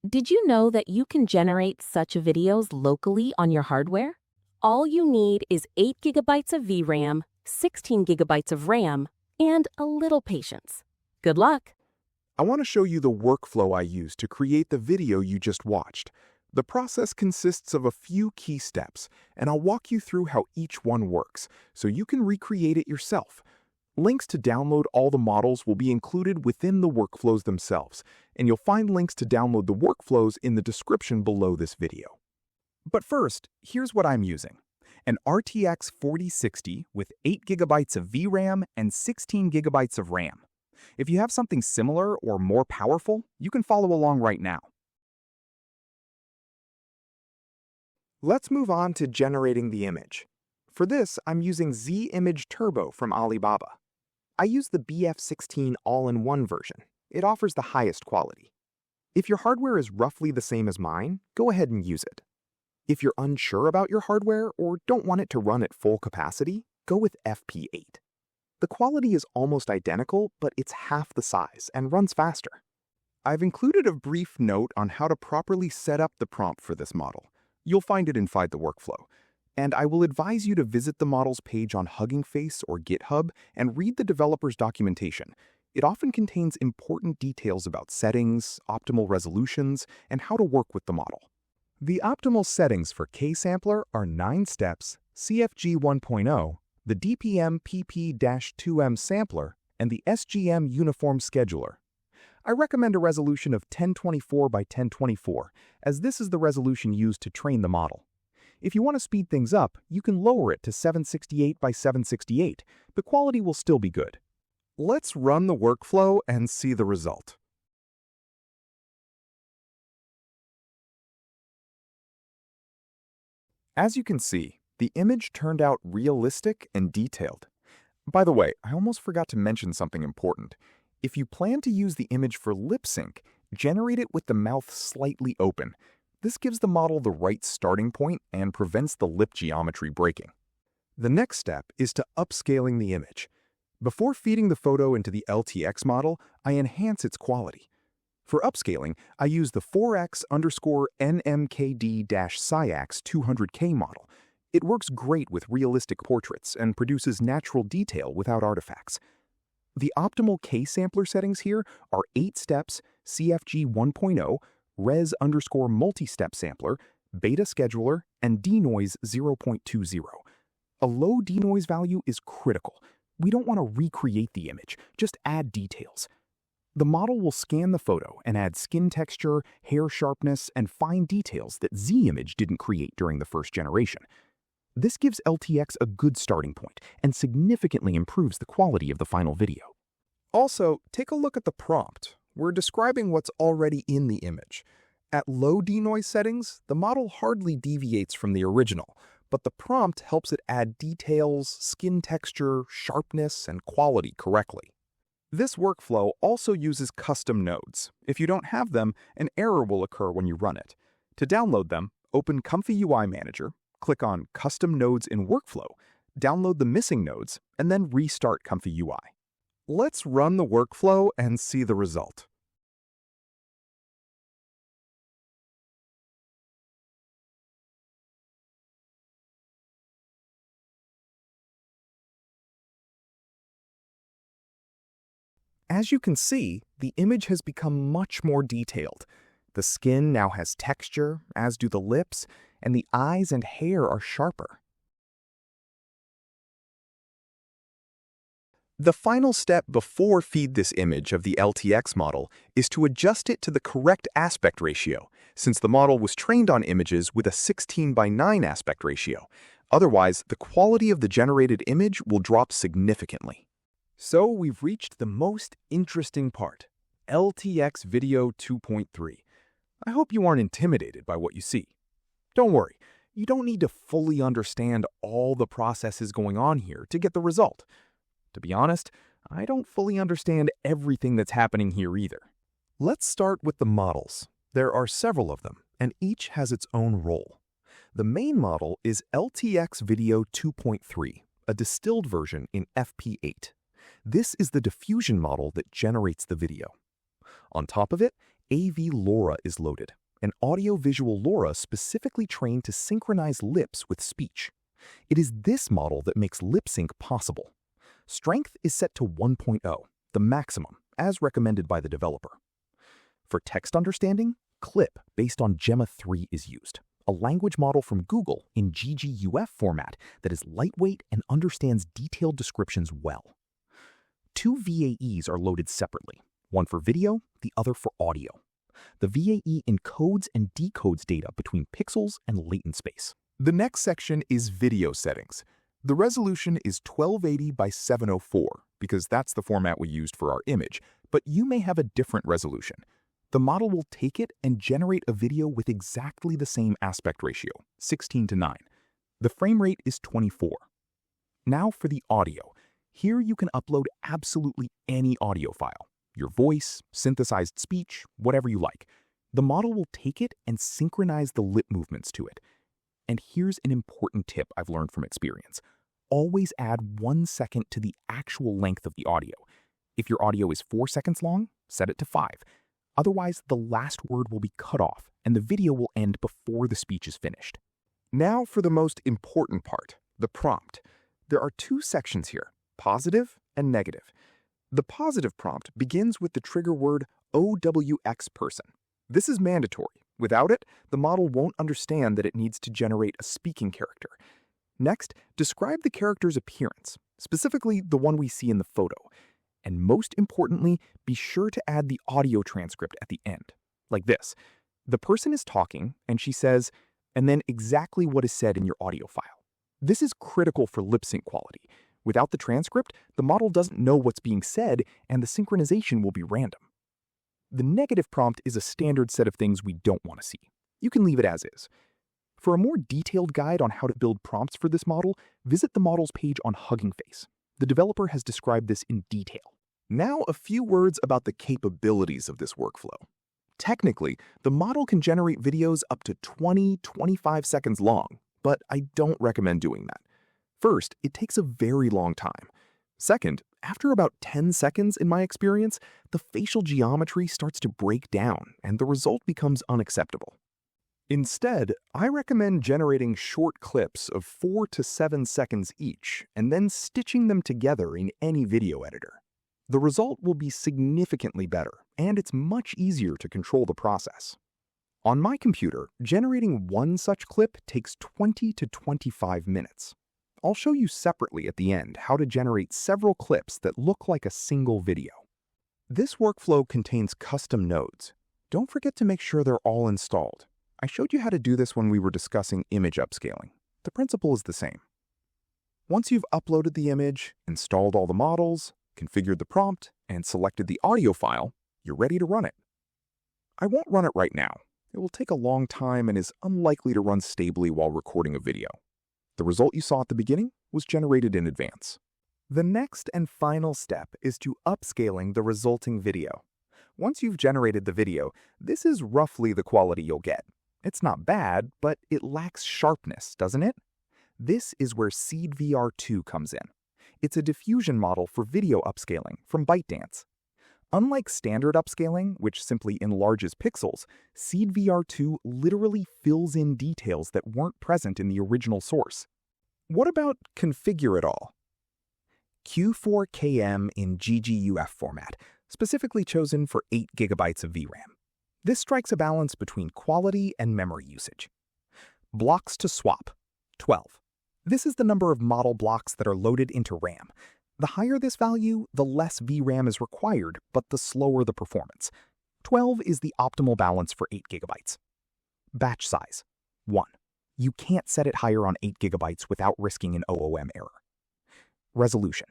Did you know that you can generate such videos locally on your hardware? All you need is 8 gigabytes of VRAM, 16 gigabytes of RAM, and a little patience. Good luck! I want to show you the workflow I use to create the video you just watched. The process consists of a few key steps, and I'll walk you through how each one works, so you can recreate it yourself. Links to download all the models will be included within the workflows themselves, and you'll find links to download the workflows in the description below this video. But first, here's what I'm using. An RTX 4060 with 8 gigabytes of VRAM and 16 gigabytes of RAM. If you have something similar or more powerful, you can follow along right now. Let's move on to generating the image. For this, I'm using Z-Image Turbo from Alibaba. I use the BF16 all-in-one version. It offers the highest quality. If your hardware is roughly the same as mine, go ahead and use it. If you're unsure about your hardware or don't want it to run at full capacity, go with FP8. The quality is almost identical, but it's half the size and runs faster. I've included a brief note on how to properly set up the prompt for this model. You'll find it inside the workflow. And I will advise you to visit the model's page on Hugging Face or GitHub and read the developer's documentation. It often contains important details about settings, optimal resolutions, and how to work with the model. The optimal settings for K-Sampler are 9 steps, CFG 1.0, the DPM PP-2M sampler, and the SGM Uniform Scheduler. I recommend a resolution of 1024 by 1024, as this is the resolution used to train the model. If you want to speed things up, you can lower it to 768 by 768, but quality will still be good. Let's run the workflow and see the result. As you can see, the image turned out realistic and detailed. By the way, I almost forgot to mention something important. If you plan to use the image for lip sync, generate it with the mouth slightly open. This gives the model the right starting point and prevents the lip geometry breaking. The next step is to upscaling the image. Before feeding the photo into the LTX model, I enhance its quality. For upscaling, I use the 4x_NMKD-SIAX 200K model. It works great with realistic portraits and produces natural detail without artifacts. The optimal K-sampler settings here are 8 steps, CFG 1.0, res_multi-step sampler, beta scheduler, and denoise 0.20. A low denoise value is critical. We don't want to recreate the image, just add details. The model will scan the photo and add skin texture, hair sharpness, and fine details that Z-Image didn't create during the first generation. This gives LTX a good starting point and significantly improves the quality of the final video. Also, take a look at the prompt. We're describing what's already in the image. At low denoise settings, the model hardly deviates from the original, but the prompt helps it add details, skin texture, sharpness, and quality correctly. This workflow also uses custom nodes. If you don't have them, an error will occur when you run it. To download them, open ComfyUI Manager, click on Custom Nodes in Workflow, download the missing nodes, and then restart ComfyUI. Let's run the workflow and see the result. As you can see, the image has become much more detailed. The skin now has texture, as do the lips, and the eyes and hair are sharper. The final step before feed this image of the LTX model is to adjust it to the correct aspect ratio, since the model was trained on images with a 16:9 aspect ratio. Otherwise, the quality of the generated image will drop significantly. So we've reached the most interesting part, LTX Video 2.3. I hope you aren't intimidated by what you see. Don't worry, you don't need to fully understand all the processes going on here to get the result. To be honest, I don't fully understand everything that's happening here either. Let's start with the models. There are several of them, and each has its own role. The main model is LTX Video 2.3, a distilled version in FP8. This is the diffusion model that generates the video. On top of it, AV LoRa is loaded, an audio-visual LoRa specifically trained to synchronize lips with speech. It is this model that makes lip sync possible. Strength is set to 1.0, the maximum, as recommended by the developer. For text understanding, CLIP based on Gemma 3 is used, a language model from Google in GGUF format that is lightweight and understands detailed descriptions well. Two VAEs are loaded separately, one for video, the other for audio. The VAE encodes and decodes data between pixels and latent space. The next section is video settings. The resolution is 1280 by 704 because that's the format we used for our image, but you may have a different resolution. The model will take it and generate a video with exactly the same aspect ratio, 16:9. The frame rate is 24. Now for the audio. Here you can upload absolutely any audio file. Your voice, synthesized speech, whatever you like. The model will take it and synchronize the lip movements to it. And here's an important tip I've learned from experience. Always add 1 second to the actual length of the audio. If your audio is 4 seconds long, set it to 5. Otherwise, the last word will be cut off and the video will end before the speech is finished. Now for the most important part, the prompt. There are two sections here, positive and negative. The positive prompt begins with the trigger word OWX person. This is mandatory. Without it, the model won't understand that it needs to generate a speaking character. Next, describe the character's appearance, specifically the one we see in the photo. And most importantly, be sure to add the audio transcript at the end, like this. The person is talking, and she says, and then exactly what is said in your audio file. This is critical for lip sync quality. Without the transcript, the model doesn't know what's being said, and the synchronization will be random. The negative prompt is a standard set of things we don't want to see. You can leave it as is. For a more detailed guide on how to build prompts for this model, visit the model's page on Hugging Face. The developer has described this in detail. Now a few words about the capabilities of this workflow. Technically, the model can generate videos up to 20-25 seconds long, but I don't recommend doing that. First, it takes a very long time. Second, after about 10 seconds in my experience, the facial geometry starts to break down and the result becomes unacceptable. Instead, I recommend generating short clips of 4 to 7 seconds each and then stitching them together in any video editor. The result will be significantly better, and it's much easier to control the process. On my computer, generating one such clip takes 20 to 25 minutes. I'll show you separately at the end how to generate several clips that look like a single video. This workflow contains custom nodes. Don't forget to make sure they're all installed. I showed you how to do this when we were discussing image upscaling. The principle is the same. Once you've uploaded the image, installed all the models, configured the prompt, and selected the audio file, you're ready to run it. I won't run it right now. It will take a long time and is unlikely to run stably while recording a video. The result you saw at the beginning was generated in advance. The next and final step is to upscaling the resulting video. Once you've generated the video, this is roughly the quality you'll get. It's not bad, but it lacks sharpness, doesn't it? This is where SeedVR2 comes in. It's a diffusion model for video upscaling from ByteDance. Unlike standard upscaling, which simply enlarges pixels, SeedVR2 literally fills in details that weren't present in the original source. What about configure it all? Q4KM in GGUF format, specifically chosen for 8 GB of VRAM. This strikes a balance between quality and memory usage. Blocks to swap, 12. This is the number of model blocks that are loaded into RAM. The higher this value, the less VRAM is required, but the slower the performance. 12 is the optimal balance for 8 GB. Batch size, 1. You can't set it higher on 8 GB without risking an OOM error. Resolution,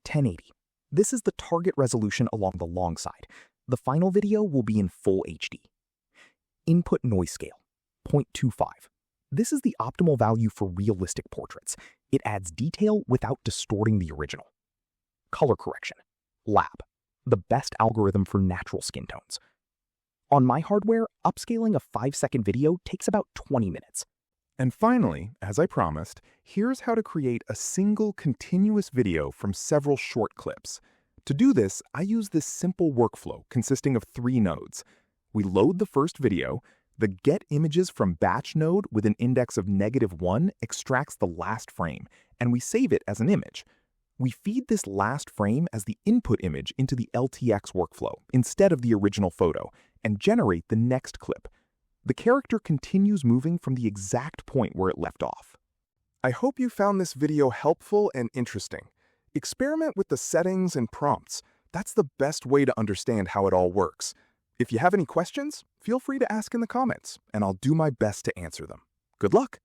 1080. This is the target resolution along the long side. The final video will be in full HD. Input noise scale, 0.25. This is the optimal value for realistic portraits. It adds detail without distorting the original. Color correction, Lab, the best algorithm for natural skin tones. On my hardware, upscaling a 5-second video takes about 20 minutes. And finally, as I promised, here's how to create a single continuous video from several short clips. To do this, I use this simple workflow consisting of 3 nodes. We load the first video. The Get Images from Batch node with an index of -1 extracts the last frame, and we save it as an image. We feed this last frame as the input image into the LTX workflow instead of the original photo, and generate the next clip. The character continues moving from the exact point where it left off. I hope you found this video helpful and interesting. Experiment with the settings and prompts. That's the best way to understand how it all works. If you have any questions, feel free to ask in the comments, and I'll do my best to answer them. Good luck!